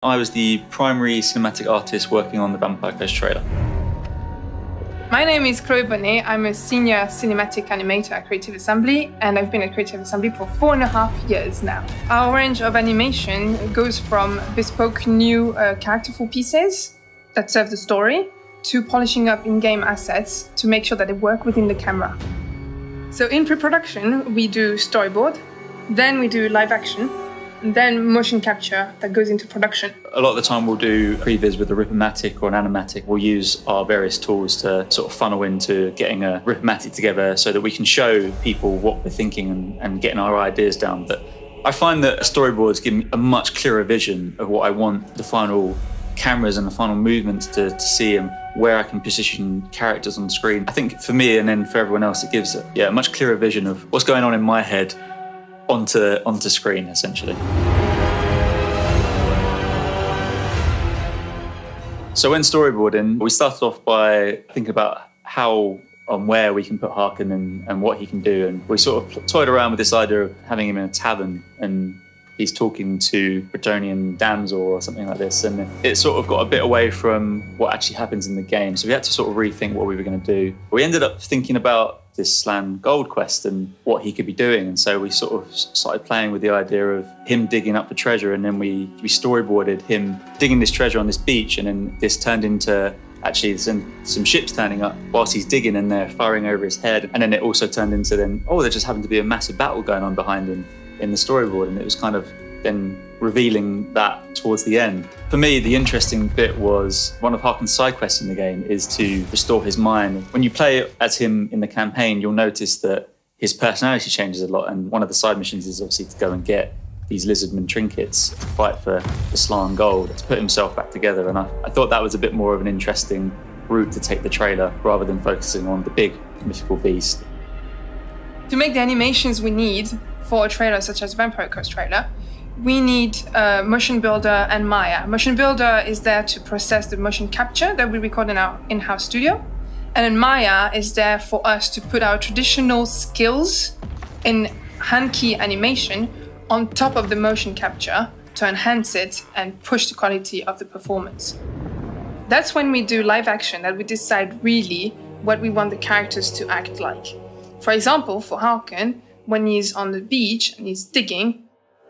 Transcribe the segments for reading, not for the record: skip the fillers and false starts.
I was the primary cinematic artist working on the Vampire Coast trailer. My name is Chloe Bonnet. I'm a senior cinematic animator at Creative Assembly, and I've been at Creative Assembly for 4.5 years now. Our range of animation goes from bespoke new characterful pieces that serve the story to polishing up in-game assets to make sure that they work within the camera. So in pre-production, we do storyboard, then we do live action, and then motion capture that goes into production. A lot of the time we'll do previs with a Rippomatic or an animatic. We'll use our various tools to sort of funnel into getting a Rippomatic together so that we can show people what we're thinking and getting our ideas down. But I find that storyboards give me a much clearer vision of what I want the final cameras and the final movements to see, and where I can position characters on screen. I think for me and then for everyone else, it gives a much clearer vision of what's going on in my head onto screen, essentially. So when storyboarding, we started off by thinking about how and where we can put Harken and what he can do. And we sort of toyed around with this idea of having him in a tavern and he's talking to Bretonian damsel or something like this. And it sort of got a bit away from what actually happens in the game. So we had to sort of rethink what we were going to do. We ended up thinking about this Slan Gold quest and what he could be doing. And so we sort of started playing with the idea of him digging up the treasure, and then we storyboarded him digging this treasure on this beach, and then this turned into actually some ships turning up whilst he's digging, and they're firing over his head. And then it also turned into there just happened to be a massive battle going on behind him in the storyboard, and it was kind of then revealing that towards the end. For me, the interesting bit was one of Harken's side quests in the game is to restore his mind. When you play as him in the campaign, you'll notice that his personality changes a lot, and one of the side missions is obviously to go and get these lizardman trinkets to fight for the Slan Gold, to put himself back together. And I thought that was a bit more of an interesting route to take the trailer rather than focusing on the big mythical beast. To make the animations we need for a trailer such as Vampire Coast trailer, we need Motion Builder and Maya. Motion Builder is there to process the motion capture that we record in our in-house studio. And then Maya is there for us to put our traditional skills in hand key animation on top of the motion capture to enhance it and push the quality of the performance. That's when we do live action that we decide really what we want the characters to act like. For example, for Harken, when he's on the beach and he's digging,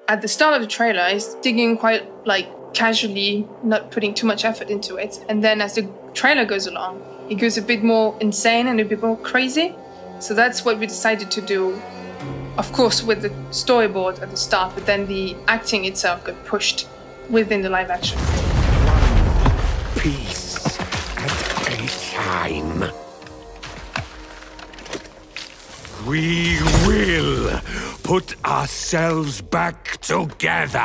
at the start of the trailer, he's digging quite casually, not putting too much effort into it. And then as the trailer goes along, it goes a bit more insane and a bit more crazy. So that's what we decided to do, of course, with the storyboard at the start, but then the acting itself got pushed within the live action. Peace at any time. We will put ourselves back together.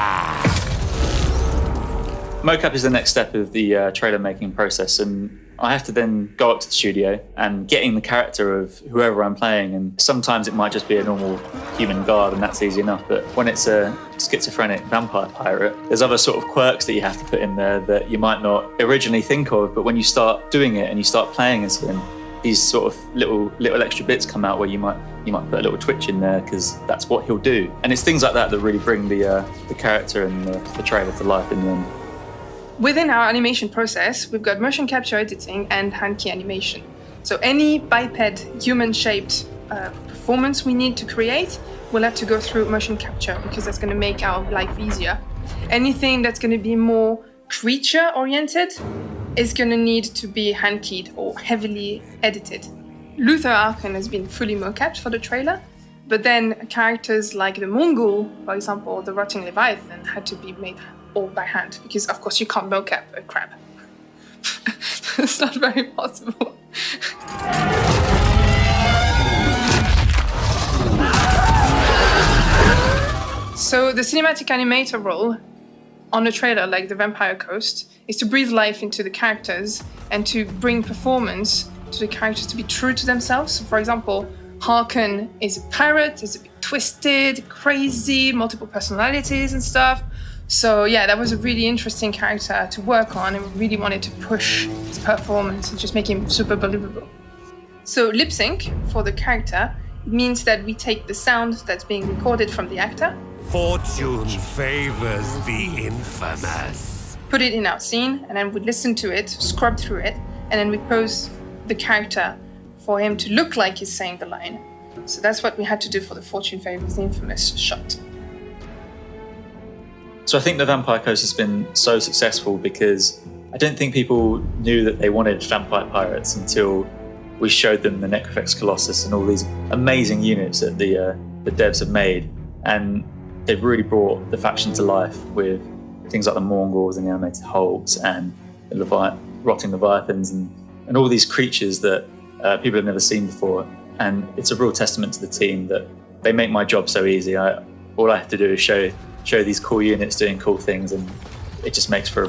Mocap is the next step of the trailer making process, and I have to then go up to the studio and getting the character of whoever I'm playing. And sometimes it might just be a normal human guard, and that's easy enough. But when it's a schizophrenic vampire pirate, there's other sort of quirks that you have to put in there that you might not originally think of. But when you start doing it and you start playing as him, these sort of little extra bits come out where you might put a little twitch in there because that's what he'll do. And it's things like that that really bring the character and the trailer to life in the end. Within our animation process, we've got motion capture editing and hand key animation. So any biped human-shaped performance we need to create, we'll have to go through motion capture because that's going to make our life easier. Anything that's going to be more creature-oriented is going to need to be hand-keyed or heavily edited. Luther Harken has been fully mocapped for the trailer, but then characters like the Mongol, for example, or the Rotting Leviathan had to be made all by hand because, of course, you can't mocap a crab. It's not very possible. So the cinematic animator role on a trailer like the Vampire Coast is to breathe life into the characters and to bring performance to the characters to be true to themselves. So for example, Harken is a pirate, is a bit twisted, crazy, multiple personalities and stuff. So yeah, that was a really interesting character to work on, and we really wanted to push his performance and just make him super believable. So lip sync for the character means that we take the sound that's being recorded from the actor. Fortune favors the infamous. put it in our scene, and then we'd listen to it, scrub through it, and then we pose the character for him to look like he's saying the line. So that's what we had to do for the Fortune Favors, the infamous shot. So I think the Vampire Coast has been so successful because I don't think people knew that they wanted vampire pirates until we showed them the Necrofex Colossus and all these amazing units that the devs have made. And they've really brought the faction to life with things like the Morgels and the animated Hulks and the rotting Leviathans and all these creatures that people have never seen before. And it's a real testament to the team that they make my job so easy. All I have to do is show these cool units doing cool things, and it just makes for